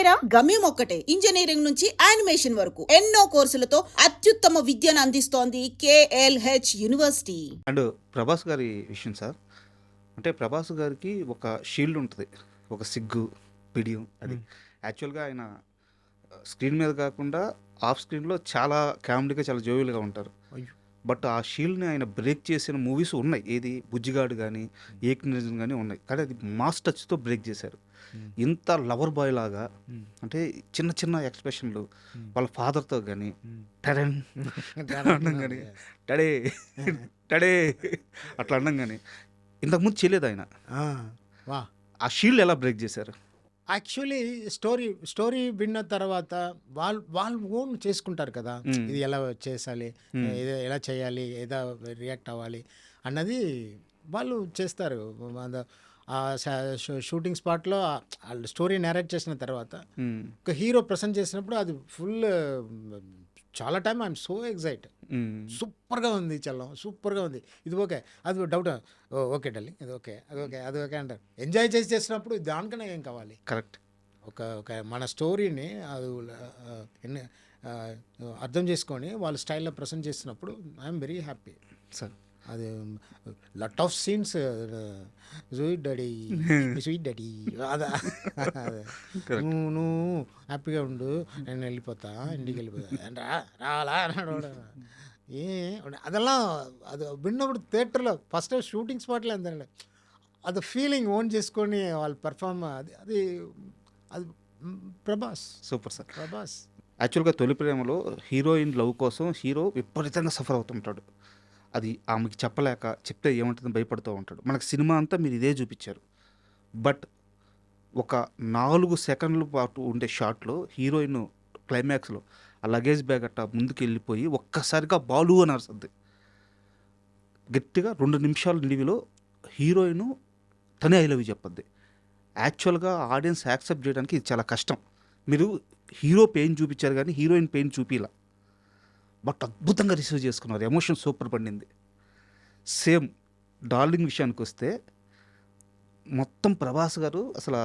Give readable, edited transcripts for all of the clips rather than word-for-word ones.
కెరీరా గమ్యం ఒక్కటే. ఇంజనీరింగ్ నుంచి యానిమేషన్ వరకు ఎన్నో కోర్సులతో అత్యుత్తమ విద్యను అందిస్తోంది KLH యూనివర్సిటీ. అండ్ ప్రభాస్ గారి విషయం సార్, అంటే ప్రభాస్ గారికి ఒక షీల్డ్ ఉంటుంది, ఒక సిగ్గు పిడియం. అది యాక్చువల్గా ఆయన స్క్రీన్ మీద కాకుండా ఆఫ్ స్క్రీన్లో చాలా కామెడీగా, చాలా జోవియల్గా ఉంటారు. బట్ ఆ షీల్డ్ని ఆయన బ్రేక్ చేసిన మూవీస్ ఉన్నాయి. ఏది బుజ్జిగాడు కానీ, ఏక్ నిజం కానీ ఉన్నాయి. కానీ అది మాస్ టచ్తో బ్రేక్ చేశారు. ఇంత లవర్ బాయ్ లాగా, అంటే చిన్న చిన్న ఎక్స్ప్రెషన్లు వాళ్ళ ఫాదర్తో కానీ టడన్ అనడం కానీ, టడే టడే అట్లా అనడం కానీ ఇంతకుముందు చేయలేదు ఆయన. ఆ షీల్డ్ ఎలా బ్రేక్ చేశారు? యాక్చువల్లీ స్టోరీ విన్న తర్వాత వాళ్ళు ఓన్ చేసుకుంటారు కదా, ఇది ఎలా చేసాలి, ఎలా చేయాలి, ఏదో రియాక్ట్ అవ్వాలి అన్నది వాళ్ళు చేస్తారు. షూటింగ్ స్పాట్లో వాళ్ళు స్టోరీ నేరేట్ చేసిన తర్వాత ఒక హీరో ప్రజెంట్ చేసినప్పుడు అది ఫుల్ చాలా టైం ఐఎమ్ సో ఎగ్జైట్. సూపర్గా ఉంది చల్లం, సూపర్గా ఉంది, ఇది ఓకే, అది డౌట్, ఓకే డార్లింగ్, ఇది ఓకే, అది ఓకే, అది ఓకే అంటారు. ఎంజాయ్ చేసినప్పుడు దానికన్నా ఏం కావాలి? కరెక్ట్. ఒక మన స్టోరీని అది అర్థం చేసుకొని వాళ్ళ స్టైల్లో ప్రజెంట్ చేసినప్పుడు ఐఎమ్ వెరీ హ్యాపీ సార్. అది lot of scenes, sweet daddy sweet daddy, అదే నువ్వు హ్యాపీగా ఉండు, నేను వెళ్ళిపోతా, ఇంటికి వెళ్ళిపోతా, రావాలా అన్నాడు. అదెல்லாம் అది విన్నప్పుడు థియేటర్లో ఫస్ట్ షూటింగ్ స్పాట్లో అంతే అది ఫీలింగ్ ఓన్ చేసుకొని వాళ్ళు పెర్ఫార్మ్, అది ప్రభాస్ సూపర్ సార్. ప్రభాస్ యాక్చువల్గా తొలి ప్రేమలో హీరోయిన్ లవ్ కోసం హీరో విపరీతంగా సఫర్ అవుతుంటాడు. అది ఆమెకి చెప్పలేక, చెప్తే ఏమంటుందని భయపడుతూ ఉంటాడు. మనకు సినిమా అంతా మీరు ఇదే చూపించారు. బట్ ఒక 4 సెకండ్ల పాటు ఉండే షాట్లో హీరోయిన్ క్లైమాక్స్లో ఆ లగేజ్ బ్యాగ్ అట్టా ముందుకు వెళ్ళిపోయి ఒక్కసారిగా బాలు అని అరుస్తుంది. గట్టిగా 2 నిమిషాల నిడివిలో హీరోయిన్ తనే ఐ లవ్ యూ చెప్పద్ది. యాక్చువల్గా ఆడియన్స్ యాక్సెప్ట్ చేయడానికి ఇది చాలా కష్టం. మీరు హీరో పెయిన్ చూపించారు కానీ హీరోయిన్ పెయిన్ చూపిలా, బట్ అద్భుతంగా రిసీవ్ చేసుకున్నారు. ఎమోషన్ సూపర్ పడింది. సేమ్ డార్లింగ్ విషయానికి వస్తే మొత్తం ప్రభాస్ గారు అసలు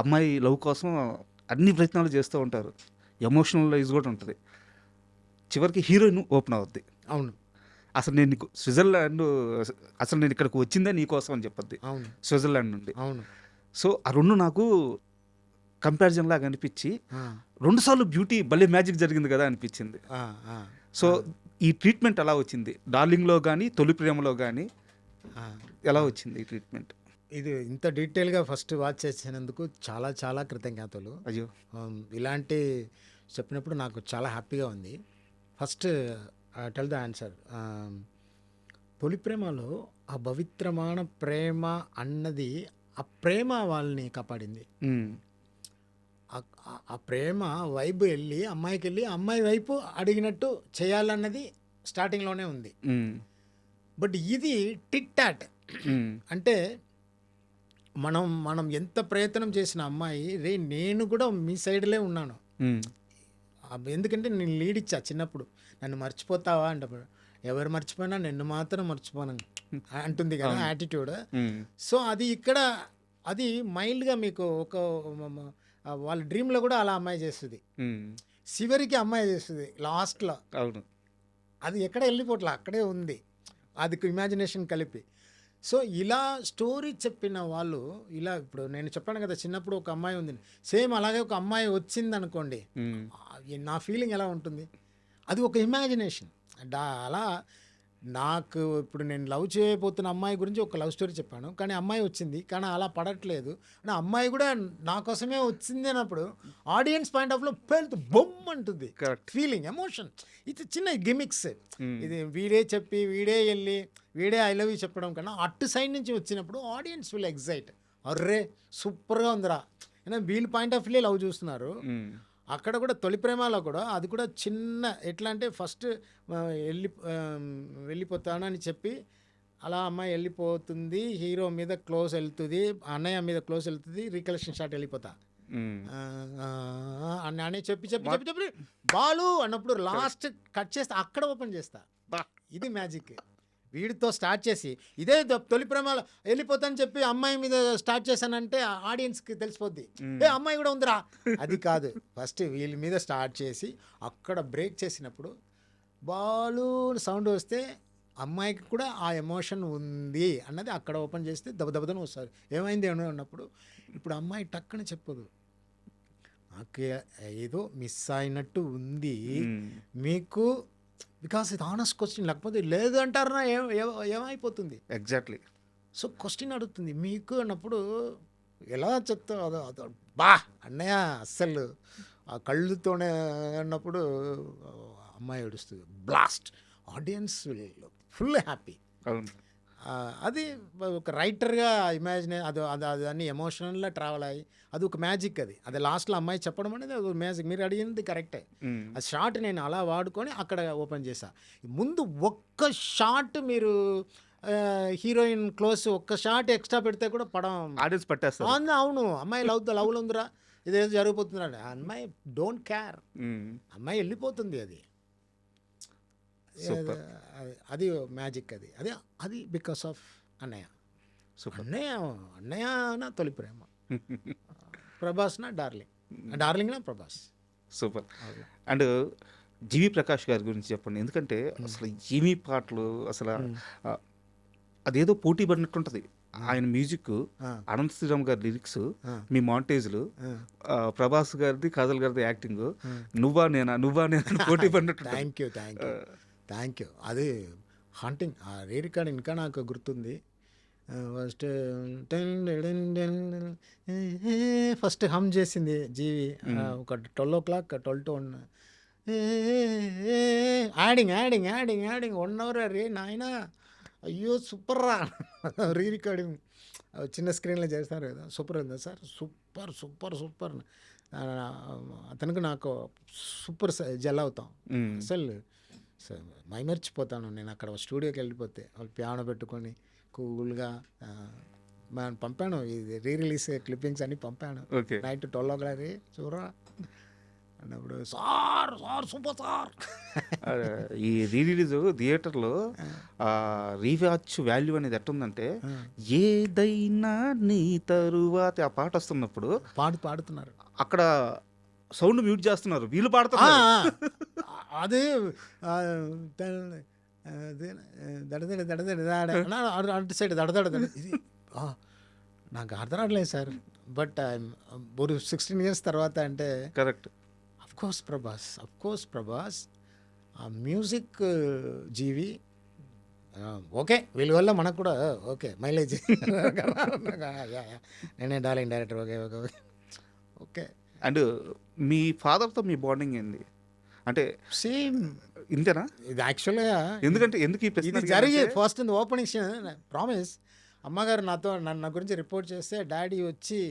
అమ్మాయి లవ్ కోసం అన్ని ప్రయత్నాలు చేస్తూ ఉంటారు. ఎమోషనలైజ్ కూడా ఉంటుంది. చివరికి హీరోయిన్ ఓపెన్ అవుద్ది. అవును, అసలు నేను నీకు స్విట్జర్లాండ్, అసలు నేను ఇక్కడికి వచ్చిందే నీకోసం అని చెప్పద్ది, స్విట్జర్లాండ్ నుండి. అవును. సో ఆ రెండు నాకు కంపారిజన్ లాగా అనిపించి 2 సార్లు బ్యూటీ భలే మ్యాజిక్ జరిగింది కదా అనిపించింది. సో ఈ ట్రీట్మెంట్ ఎలా వచ్చింది డార్లింగ్లో కానీ తొలి ప్రేమలో కానీ, ఎలా వచ్చింది ఈ ట్రీట్మెంట్? ఇది ఇంత డీటెయిల్గా ఫస్ట్ వాచ్ చేసినందుకు చాలా చాలా కృతజ్ఞతలు. అయ్యో, ఇలాంటి చెప్పినప్పుడు నాకు చాలా హ్యాపీగా ఉంది. First tell the answer. తొలి ప్రేమలో ఆ పవిత్రమైన ప్రేమ అన్నది, ఆ ప్రేమ వాళ్ళని కాపాడింది. ఆ ప్రేమ వైపు వెళ్ళి అమ్మాయికి వెళ్ళి అమ్మాయి వైపు అడిగినట్టు చేయాలన్నది స్టార్టింగ్లోనే ఉంది. బట్ ఇది టిట్ టాట్, అంటే మనం ఎంత ప్రయత్నం చేసిన అమ్మాయి రే నేను కూడా మీ సైడ్లే ఉన్నాను, ఎందుకంటే నేను లీడ్ ఇచ్చా చిన్నప్పుడు, నన్ను మర్చిపోతావా అంటే ఎవరు మర్చిపోయినా నిన్ను మాత్రం మర్చిపోను అంటుంది కదా యాటిట్యూడ్. సో అది ఇక్కడ అది మైల్డ్గా మీకు ఒక వాళ్ళ డ్రీమ్లో కూడా అలా అమ్మాయి చేస్తుంది, చివరికి అమ్మాయి చేస్తుంది లాస్ట్లో. అవును, అది ఎక్కడ వెళ్ళిపోట్లా, అక్కడే ఉంది, అది ఇమాజినేషన్ కలిపి. సో ఇలా స్టోరీ చెప్పిన వాళ్ళు ఇలా, ఇప్పుడు నేను చెప్పాను కదా చిన్నప్పుడు ఒక అమ్మాయి ఉంది, సేమ్ అలాగే ఒక అమ్మాయి వచ్చింది అనుకోండి, నా ఫీలింగ్ ఎలా ఉంటుంది, అది ఒక ఇమాజినేషన్. అలా నాకు ఇప్పుడు నేను లవ్ చేయబోతున్న అమ్మాయి గురించి ఒక లవ్ స్టోరీ చెప్పాను, కానీ అమ్మాయి వచ్చింది, కానీ అలా పడట్లేదు, నా అమ్మాయి కూడా నా కోసమే వచ్చింది అన్నప్పుడు ఆడియన్స్ పాయింట్ ఆఫ్ లో పెళ్తు బొమ్మ అంటుంది ఫీలింగ్, ఎమోషన్. ఇది చిన్న గిమిక్స్. ఇది వీడే చెప్పి వీడే వెళ్ళి వీడే ఐ లవ్ యూ చెప్పడం కన్నా అటు సైడ్ నుంచి వచ్చినప్పుడు ఆడియన్స్ విల్ ఎగ్జైట్, అర్రే సూపర్గా ఉందిరా, ఏదైనా వీళ్ళ పాయింట్ ఆఫ్ వ్యూ లవ్ చూస్తున్నారు. అక్కడ కూడా తొలి ప్రేమలో కూడా అది కూడా చిన్న ఎట్లా అంటే ఫస్ట్ వెళ్ళిపోతానని చెప్పి అలా అమ్మాయి వెళ్ళిపోతుంది, హీరో మీద క్లోజ్ వెళ్తుంది, అన్నయ్య మీద క్లోజ్ వెళ్తుంది, రీకలెక్షన్ షాట్ వెళ్ళిపోతా అని చెప్పి బాలు అన్నప్పుడు లాస్ట్ కట్ చేస్తే అక్కడ ఓపెన్ చేస్తా. ఇది మ్యాజిక్. వీడితో స్టార్ట్ చేసి ఇదే తొలి ప్రేమలో వెళ్ళిపోతాను చెప్పి అమ్మాయి మీద స్టార్ట్ చేశానంటే ఆడియన్స్కి తెలిసిపోద్ది, ఏ అమ్మాయి కూడా ఉందిరా. అది కాదు, ఫస్ట్ వీళ్ళ మీద స్టార్ట్ చేసి అక్కడ బ్రేక్ చేసినప్పుడు బాలు సౌండ్ వస్తే అమ్మాయికి కూడా ఆ ఎమోషన్ ఉంది అన్నది అక్కడ ఓపెన్ చేస్తే దెబ్బదెబ్బదని వస్తారు. ఏమైంది అన్నప్పుడు ఇప్పుడు అమ్మాయి టక్కన చెప్పదు, నాకు ఏదో మిస్ అయినట్టు ఉంది మీకు, బికాస్ ఇది ఆనెస్ట్ క్వశ్చన్, లేకపోతే లేదు అంటారా ఏమైపోతుంది. ఎగ్జాక్ట్లీ. సో క్వశ్చన్ అడుగుతుంది మీకు అన్నప్పుడు ఎలా చెప్తావు అదో బా అన్నయ్య అస్సలు ఆ కళ్ళుతోనే అన్నప్పుడు అమ్మాయి ఏడుస్తుంది, బ్లాస్ట్, ఆడియన్స్ ఫుల్ హ్యాపీ. అవును. అది ఒక రైటర్గా ఇమాజిన్ అది అది అది అన్ని ఎమోషనల్గా ట్రావెల్ అయ్యి అది ఒక మ్యాజిక్. అది లాస్ట్లో అమ్మాయి చెప్పడం అనేది అది ఒక మ్యాజిక్. మీరు అడిగింది కరెక్టే. ఆ షార్ట్ నేను అలా వాడుకొని అక్కడ ఓపెన్ చేశా. ముందు ఒక్క షాట్ మీరు హీరోయిన్ క్లోజ్ ఒక్క షాట్ ఎక్స్ట్రా పెడితే కూడా పడం ఆడియన్స్ పట్టేస్తారు. అవును, అమ్మాయి లవ్లో ఉందిరా, ఇదేదో జరిగిపోతుందిరా, అమ్మాయి డోంట్ కేర్, అమ్మాయి వెళ్ళిపోతుంది. అది మ్యాజిక్. అది బికాస్ ఆఫ్ అన్నయ్య. అన్నయ్య నా తొలి ప్రేమ, ప్రభాస్ నా డార్లింగ్ నా ప్రభాస్. సూపర్. అండ్ జీవి ప్రకాష్ గారి గురించి చెప్పండి, ఎందుకంటే అసలు ఏమీ పాటలు అసలు అదేదో పోటీ పడినట్టుంటది. ఆయన మ్యూజిక్, అనంత శ్రీరామ్ గారి లిరిక్స్, మీ మాంటేజ్లు, ప్రభాస్ గారిది కాజల్ గారిది యాక్టింగ్, నువ్వా నేనా పోటీ పడినట్టు. Thank you. అది హాంటింగ్. ఆ రీ రికార్డింగ్ ఇంకా నాకు గుర్తుంది. ఫస్ట్ హమ్ చేసింది జీవి ఒక 12 o'clock 12 to 1 యాడింగ్ 1 hour రే నాయన, అయ్యో సూపర్ రా. రీ రికార్డింగ్ చిన్న స్క్రీన్లో చేస్తారు కదా, సూపర్ ఉందా సార్, సూపర్. అతనికి నాకు సూపర్ జెల్ అవుతాం అసలు. మైమర్చిపోతాను నేను అక్కడ స్టూడియోకి వెళ్ళిపోతే. వాళ్ళు పియానో పెట్టుకొని కూల్గా పంపాను, ఇది రీ రిలీజ్ క్లిప్పింగ్స్ అన్ని పంపాను. నైట్ 12 o'clock చూడరా అన్నప్పుడు సార్ సూపర్ సార్. ఈ రీ రిలీజ్ థియేటర్లో రీవాచ్ వాల్యూ అనేది ఎట్టుందంటే, ఏదైనా నీ తరువాత ఆ పాట వస్తున్నప్పుడు పాడుతున్నారు, అక్కడ సౌండ్ మ్యూట్ చేస్తున్నారు, వీళ్ళు పాడుతున్నారు. అది అటు సైడ్ దడదడ ఇది నాకు అర్థం రావట్లేదు సార్. బట్ ఒక 16 years తర్వాత అంటే కరెక్ట్. అఫ్ కోర్స్ ప్రభాస్ ఆ మ్యూజిక్ జీవి ఓకే, వీళ్ళ వల్ల మనకు కూడా ఓకే మైలేజ్. నేనే డార్లింగ్ డైరెక్టర్. ఓకే. అండ్ మీ ఫాదర్తో మీ బాండింగ్ ఏంది అంటే? సేమ్ ఇంతేనా? ఇది యాక్చువల్గా ఎందుకు ఈ ప్రశ్న ఇది జరిగే ఫస్ట్ ఇన్ ఓపెనింగ్ ప్రామిస్. అమ్మగారు నా గురించి రిపోర్ట్ చేస్తే డాడీ వచ్చి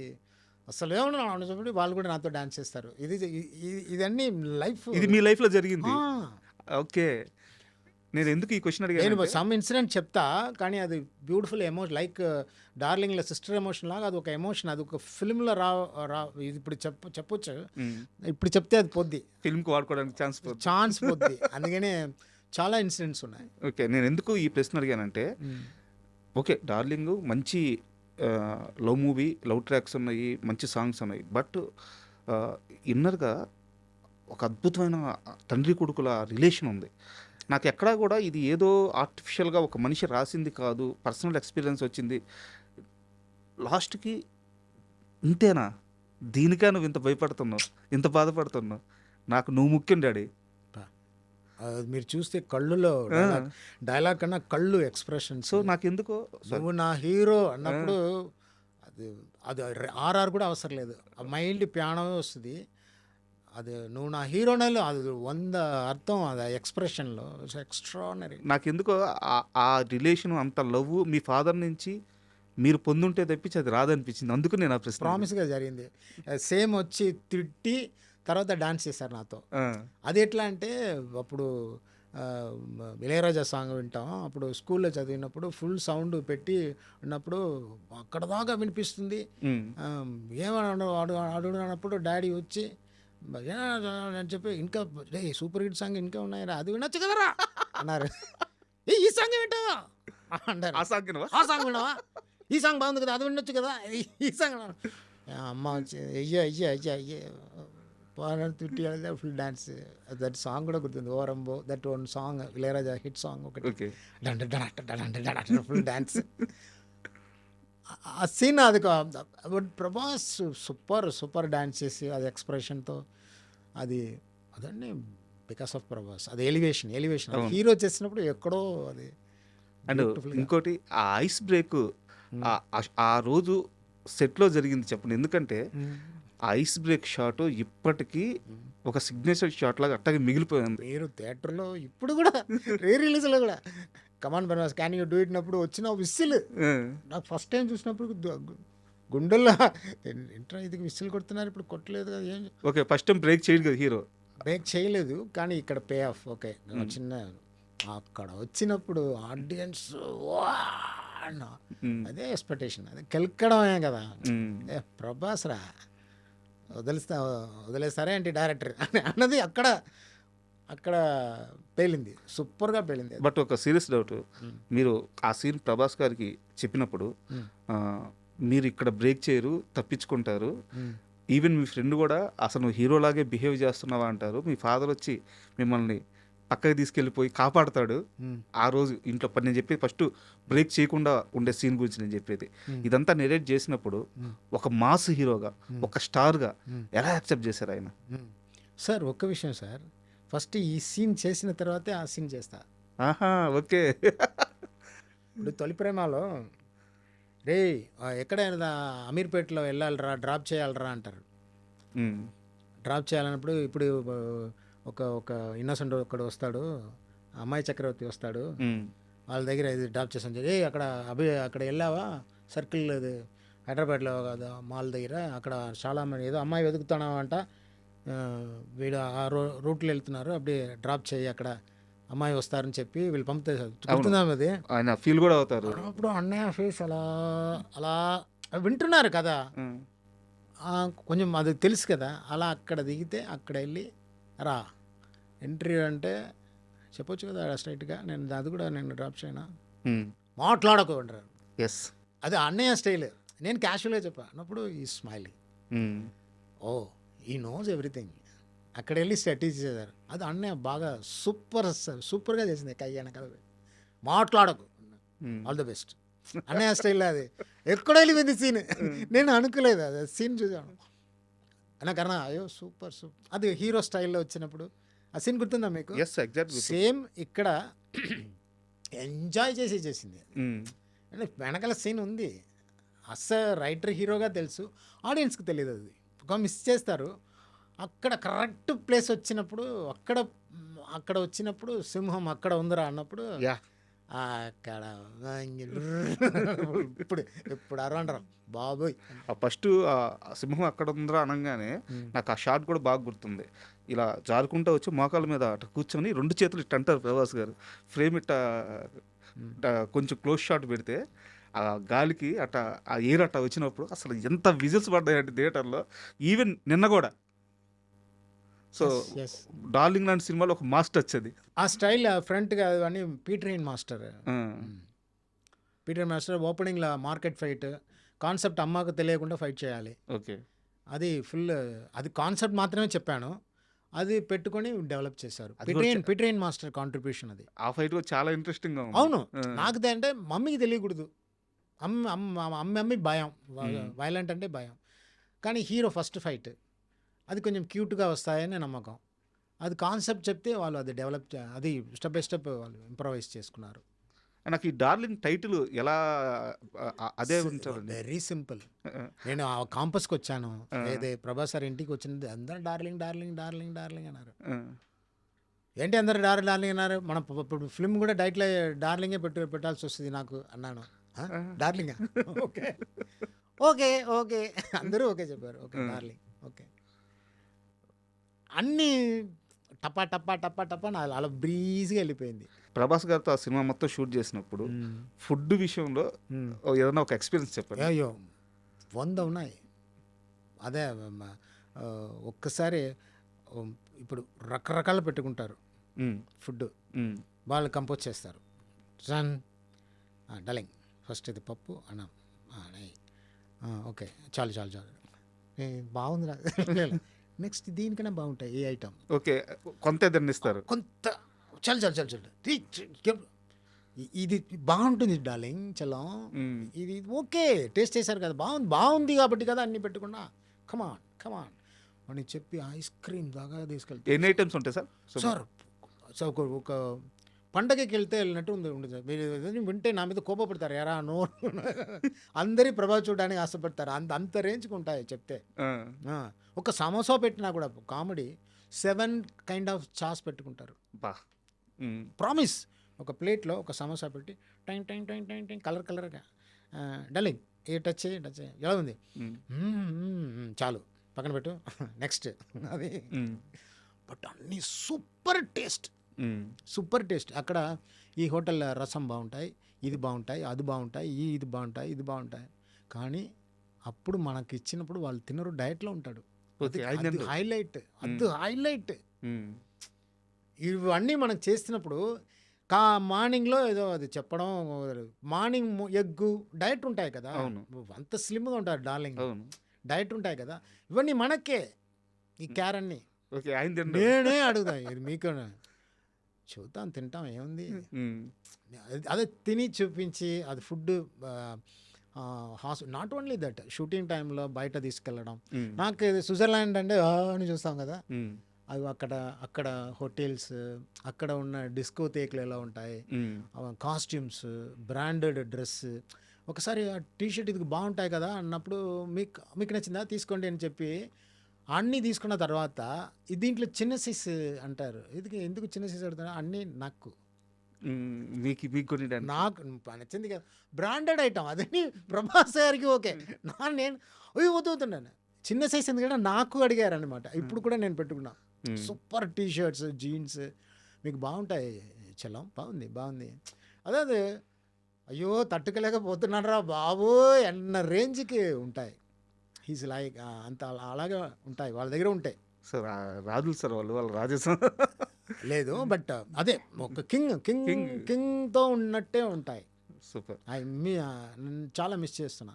అసలు ఏమన్నా చెప్పి వాళ్ళు కూడా నాతో డాన్స్ చేస్తారు. ఇదన్నీ లైఫ్, ఇది మీ లైఫ్లో జరిగింది. ఓకే. నేను ఎందుకు ఈ క్వశ్చన్ అడిగాను, నేను సమ్ ఇన్సిడెంట్ చెప్తా కానీ అది బ్యూటిఫుల్ ఎమోషన్, లైక్ డార్లింగ్లో సిస్టర్ ఎమోషన్ లాగా అది ఒక ఎమోషన్, అది ఒక ఫిల్మ్లో ఇది ఇప్పుడు చెప్పొచ్చు, ఇప్పుడు చెప్తే అది పొద్ది, ఫిల్మ్కి వాడుకోవడానికి ఛాన్స్ పొద్ది. అందుకనే చాలా ఇన్సిడెంట్స్ ఉన్నాయి. ఓకే. నేను ఎందుకు ఈ ప్రశ్న అడిగానంటే, ఓకే డార్లింగ్ మంచి లవ్ మూవీ, లవ్ ట్రాక్స్ ఉన్నాయి, మంచి సాంగ్స్ ఉన్నాయి, బట్ ఇన్నర్గా ఒక అద్భుతమైన తండ్రి కొడుకుల రిలేషన్ ఉంది. నాకు ఎక్కడా కూడా ఇది ఏదో ఆర్టిఫిషియల్గా ఒక మనిషి రాసింది కాదు, పర్సనల్ ఎక్స్పీరియన్స్ వచ్చింది. లాస్ట్కి ఇంతేనా, దీనికా నువ్వు ఇంత భయపడుతున్నావు, ఇంత బాధపడుతున్నావు, నాకు నువ్వు ముఖ్యం డాడీ. మీరు చూస్తే కళ్ళులో డైలాగ్ కన్నా కళ్ళు ఎక్స్ప్రెషన్. సో నాకు ఎందుకో నువ్వు నా హీరో అన్నప్పుడు అది ఆర్ఆర్ కూడా అవసరం లేదు, ఆ మైల్డ్ పియానో వస్తుంది. అది నువ్వు నా హీరోనలో అది 100 అర్థం, అది ఎక్స్ప్రెషన్లో ఎక్స్ట్రానరీ. నాకు ఎందుకో ఆ రిలేషన్ అంత లవ్ మీ ఫాదర్ నుంచి మీరు పొందుంటే తప్పించి అది రాదనిపించింది. అందుకు నేను ఆ ప్రశ్న. ప్రామిస్గా జరిగింది. సేమ్ వచ్చి తిట్టి తర్వాత డాన్స్ చేశారు నాతో. అది ఎట్లా అంటే అప్పుడు ఇళయరాజా సాంగ్ వింటాం, అప్పుడు స్కూల్లో చదివినప్పుడు ఫుల్ సౌండ్ పెట్టి ఉన్నప్పుడు అక్కడ దాకా వినిపిస్తుంది. అడుగునప్పుడు డాడీ వచ్చి అని చెప్పి ఇంకా సూపర్ హిట్ సాంగ్ ఇంకా ఉన్నాయి, అది వినొచ్చు కదరా అన్నారు. ఈ సాంగ్ వింటావా అంటారు. ఆ సాంగ్ ఆ సాంగ్ వినవా, ఈ సాంగ్ బాగుంది కదా, అది వినొచ్చు కదా, ఈ సాంగ్ అమ్మ వచ్చి అయ్యో అయ్యో అయ్యో అయ్యే తిట్టి ఫుల్ డాన్స్. దట్ సాంగ్ కూడా గుర్తుంది, ఓరంబో, that one song Ilaiyaraaja hit song ఒకటి, ఓకే. Full dance. ఆ సీన్ అది ప్రభాస్ సూపర్ డాన్స్ చేసి అది ఎక్స్ప్రెషన్తో, అది అదండి బికాస్ ఆఫ్ ప్రభాస్. అది ఎలివేషన్ హీరో చేసినప్పుడు ఎక్కడో అది. అండ్ ఇంకోటి ఆ ఐస్ బ్రేక్ ఆ రోజు సెట్లో జరిగింది చెప్పండి. ఎందుకంటే ఆ ఐస్ బ్రేక్ షాట్ ఇప్పటికీ ఒక సిగ్నేచర్ షాట్ లాగా అట్టగా మిగిలిపోయింది. మీరు థియేటర్లో ఇప్పుడు కూడా రిలీజ్లో కూడా కమాన్ బర్మాస్ క్యాన్ యూ డూ ఇట్ నప్పుడు వచ్చిన విసిల్ నాకు ఫస్ట్ టైం చూసినప్పుడు గుండెల్లో ఇంట్రా ఇది విసిల్ కొడుతున్నారు, ఇప్పుడు కొట్టలేదు కదా, ఏం ఓకే. ఫస్ట్ టైం బ్రేక్ చేయడు కదా హీరో, బ్రేక్ చేయలేదు, కానీ ఇక్కడ పే ఆఫ్. ఓకే, చిన్న అక్కడ వచ్చినప్పుడు ఆడియన్స్ అదే ఎక్స్పెక్టేషన్, అదే కెలకడమే కదా. ప్రభాస్ రా వదిలేస్తారా ఏంటి డైరెక్టర్ అన్నది అక్కడ పేలింది, సూపర్గా పేలింది. బట్ ఒక సీరియస్ డౌట్, మీరు ఆ సీన్ ప్రభాస్ గారికి చెప్పినప్పుడు మీరు ఇక్కడ బ్రేక్ చేయరు, తప్పించుకుంటారు, ఈవెన్ మీ ఫ్రెండ్ కూడా అసలు నువ్వు హీరోలాగే బిహేవ్ చేస్తున్నావా అంటారు, మీ ఫాదర్ వచ్చి మిమ్మల్ని పక్కకి తీసుకెళ్ళిపోయి కాపాడుతాడు. ఆ రోజు ఇంట్లో నేను చెప్పేది ఫస్ట్ బ్రేక్ చేయకుండా ఉండే సీన్ గురించి నేను చెప్పేది. ఇదంతా నెరేట్ చేసినప్పుడు ఒక మాస్ హీరోగా, ఒక స్టార్గా ఎలా యాక్సెప్ట్ చేశారు ఆయన? సార్ ఒక్క విషయం సార్, ఫస్ట్ ఈ సీన్ చేసిన తర్వాతే ఆ సీన్ చేస్తా. ఆహా, ఓకే. ఇప్పుడు తొలి ప్రేమలో రే ఎక్కడైనా అమీర్పేటలో వెళ్ళాలిరా, డ్రాప్ చేయాలరా అంటారు. డ్రాప్ చేయాలన్నప్పుడు ఇప్పుడు ఒక ఇన్నోసెంట్ ఒకడు వస్తాడు, అమ్మాయి చక్రవర్తి వస్తాడు, వాళ్ళ దగ్గర ఇది డ్రాప్ చేసాను, అక్కడ వెళ్ళావా సర్కిల్ అది హైదరాబాద్లో కదా మాల్ దగ్గర, అక్కడ చాలా మంది ఏదో అమ్మాయి వెతుకుతున్నావంట, వీడు ఆ రూట్లో వెళ్తున్నారు, అప్పుడే డ్రాప్ చేయి, అక్కడ అమ్మాయి వస్తారని చెప్పి వీళ్ళు పంపుతారు. అది ఆయన ఫీల్ కూడా అవుతారు. అప్పుడు అన్నయ్య ఫేస్ అలా వింటున్నారు కదా, కొంచెం అది తెలుసు కదా, అలా అక్కడ దిగితే అక్కడ వెళ్ళి రా ఎంట్రీ అంటే చెప్పొచ్చు కదా స్ట్రైట్గా, అది కూడా నేను డ్రాప్ చేయనా, మాట్లాడకు అంటారు. ఎస్, అది అన్నయ్య స్టైల్. నేను క్యాషువల్గా చెప్పాను అన్నప్పుడు ఈ స్మైలీ, ఓ ఈ నోస్ ఎవ్రీథింగ్, అక్కడ వెళ్ళి స్ట్రాటజీ చేశారు. అది అన్నయ్య బాగా సూపర్గా చేసింది. కయ్యాన కదా మాట్లాడకు, ఆల్ ద బెస్ట్ అన్నయ్య స్టైల్. అది ఎక్కడ వెళ్ళిపోయింది సీన్, నేను అనుకోలేదు అది సీన్ చూసాను నాకన్నా అయ్యో సూపర్. అది హీరో స్టైల్లో వచ్చినప్పుడు ఆ సీన్ గుర్తుందా మీకు? సేమ్ ఇక్కడ ఎంజాయ్ చేసింది. అంటే వెనకాల సీన్ ఉంది, రైటర్ హీరోగా తెలుసు, ఆడియన్స్కి తెలియదు, అది ఒక మిస్ చేస్తారు. అక్కడ కరెక్ట్ ప్లేస్ వచ్చినప్పుడు అక్కడ వచ్చినప్పుడు సింహం అక్కడ ఉందిరా అన్నప్పుడు అక్కడ ఇప్పుడు అరవండరా బాబోయ్. ఫస్ట్ సింహం అక్కడ ఉందిరా అనగానే నాకు ఆ షాట్ కూడా బాగా గుర్తుంది. ఇలా జారుకుంటూ వచ్చి మోకాల మీద అట కూర్చొని 2 చేతులు ఇట్ట అంటారు ప్రభాస్ గారు. ఫ్రేమ్ ఇట్ట కొంచెం క్లోజ్ షాట్ పెడితే ఆ గాలికి ఆ ఎయిర్ అట్ట వచ్చినప్పుడు అసలు ఎంత విజిల్స్ పడ్డాయంటే థియేటర్లో. ఈవెన్ నిన్న కూడా. సో డార్లింగ్ లాంటి సినిమాలో ఒక మాస్టర్ వచ్చేది ఆ స్టైల్ ఫ్రంట్గా అని పీటర్ మాస్టర్ ఓపెనింగ్లో మార్కెట్ ఫైట్ కాన్సెప్ట్ అమ్మకు తెలియకుండా ఫైట్ చేయాలి. ఓకే, అది ఫుల్ అది కాన్సెప్ట్ మాత్రమే చెప్పాను, అది పెట్టుకొని డెవలప్ చేశారు. పీటర్ మాస్టర్ కాంట్రిబ్యూషన్ అది. ఆ ఫైట్ చాలా ఇంట్రెస్టింగ్గా ఉంది. అవును, నాకు అంటే మమ్మీకి తెలియకూడదు, అమ్మ భయం, వైలెంట్ అంటే భయం. కానీ హీరో ఫస్ట్ ఫైట్ అది కొంచెం క్యూట్గా వస్తాయని నమ్మకం. అది కాన్సెప్ట్ చెప్తే వాళ్ళు అది డెవలప్ అది స్టెప్ బై స్టెప్ వాళ్ళు ఇంప్రవైజ్ చేసుకున్నారు. నాకు ఈ డార్లింగ్ టైటిల్ ఎలా అదే ఉంటుంది? Very simple. నేను ఆ కాంపస్కి వచ్చాను, ఏదే ప్రభాస్ సార్ ఇంటికి వచ్చింది, అందరూ డార్లింగ్ డార్లింగ్ డార్లింగ్ డార్లింగ్ అన్నారు. ఏంటి అందరు డార్లింగ్ అన్నారు? మన ఫిల్మ్ కూడా డైట్లో డార్లింగే పెట్టాల్సి వస్తుంది నాకు అన్నాను. డార్లింగ్ ఓకే ఓకే ఓకే అందరూ ఓకే చెప్పారు. Okay darling okay. అన్నీ టపా టపా టపా టపా అలా బ్రీజ్గా వెళ్ళిపోయింది. ప్రభాస్ గారితో ఆ సినిమా మొత్తం షూట్ చేసినప్పుడు ఫుడ్ విషయంలో ఏదైనా ఒక ఎక్స్పీరియన్స్ చెప్పండి. అయ్యో 100 ఉన్నాయి. అదే ఒక్కసారి ఇప్పుడు రకరకాలు పెట్టుకుంటారు ఫుడ్, వాళ్ళు కంపోజ్ చేస్తారు. సన్ డలింగ్ ఫస్ట్ ఇది పప్పు అన్నం నెయ్యి ఓకే చాలు చాలు చాలు బాగుందిరా నెక్స్ట్ దీనికన్నా బాగుంటాయి ఏ ఐటమ్ ఓకే, కొంత ఏదన్నా ఇస్తారు. కొంత చాలు చాలు చాలు చాలు ఇది బాగుంటుంది డార్లింగ్ చలం ఇది ఓకే టేస్ట్ చేశారు కదా బాగుంది కాబట్టి కదా అన్ని పెట్టుకున్నా కమాన్ అని చెప్పి ఐస్ క్రీమ్ దాకా తీసుకెళ్తాను. ఎన్ని ఐటమ్స్ ఉంటాయి సార్? సార్ ఒక పండగకి వెళ్తే వెళ్ళినట్టు ఉంటుంది సార్. మీరు వింటే నా మీద కోపపడతారు, ఎరా నో అందరి ప్రభావం చూడడానికి ఆశపడతారు. అంత రేంజ్కి ఉంటాయి చెప్తే. ఒక సమోసా పెట్టినా కూడా కామెడీ 7 కైండ్ ఆఫ్ చాస్ పెట్టుకుంటారు. బా ప్రామిస్. ఒక ప్లేట్లో ఒక సమోసా పెట్టి time time time time time కలర్గా డలింగ్ ఏ టచ్ ఎలా ఉంది చాలు పక్కన పెట్టు నెక్స్ట్ అది. బట్ అన్నీ సూపర్ టేస్ట్. అక్కడ ఈ హోటల్ రసం బాగుంటాయి, ఇది బాగుంటాయి, అది బాగుంటాయి, ఇది బాగుంటాయి. కానీ అప్పుడు మనకి ఇచ్చినప్పుడు వాళ్ళు తినరు, డయట్లో ఉంటాడు. అది హైలైట్. ఇవన్నీ మనకు చేస్తున్నప్పుడు మార్నింగ్లో ఏదో అది చెప్పడం, మార్నింగ్ ఎగ్గు డయట్ ఉంటాయి కదా, అంత స్లిమ్గా ఉంటారు డార్లింగ్, డయట్ ఉంటాయి కదా. ఇవన్నీ మనకే ఈ క్యారన్ని నేనే అడుగుతా, ఇది మీకు చూద్దాం తింటాం ఏముంది. అదే తిని చూపించి అది food not only that shooting టైంలో బయట తీసుకెళ్ళడం. నాకు స్విట్జర్లాండ్ అంటే అని చూస్తాం కదా, అవి అక్కడ హోటల్స్, అక్కడ ఉన్న డిస్కోథేక్లు ఎలా ఉంటాయి, కాస్ట్యూమ్స్, బ్రాండెడ్ డ్రెస్. ఒకసారి ఆ టీషర్ట్ ఇది బాగుంటాయి కదా అన్నప్పుడు మీకు నచ్చిందా తీసుకోండి అని చెప్పి అన్నీ తీసుకున్న తర్వాత దీంట్లో చిన్న సైజ్ అంటారు. ఎందుకు చిన్న సైజ్ అడుగుతున్నా, అన్నీ నాకు నచ్చింది కదా బ్రాండెడ్ ఐటమ్ అదని ప్రభాస్ గారికి ఓకే, నేను వదులుతున్నాను చిన్న సైజ్ ఎందుకంటే నాకు అడిగారు అనమాట. ఇప్పుడు కూడా నేను పెట్టుకున్నా సూపర్ టీషర్ట్స్, జీన్స్ మీకు బాగుంటాయి చలం, బాగుంది. అదే అయ్యో తట్టుకోలేకపోతున్నాను రా బాబు అన్న రేంజ్కి ఉంటాయి. హీస్ లైక్ అంత అలాగే ఉంటాయి వాళ్ళ దగ్గర ఉంటాయి. సార్ రాజులు సార్ వాళ్ళు రాజేశం లేదు, బట్ అదే ఒక కింగ్తో ఉన్నట్టే ఉంటాయి. సూపర్. చాలా మిస్ చేస్తున్నా.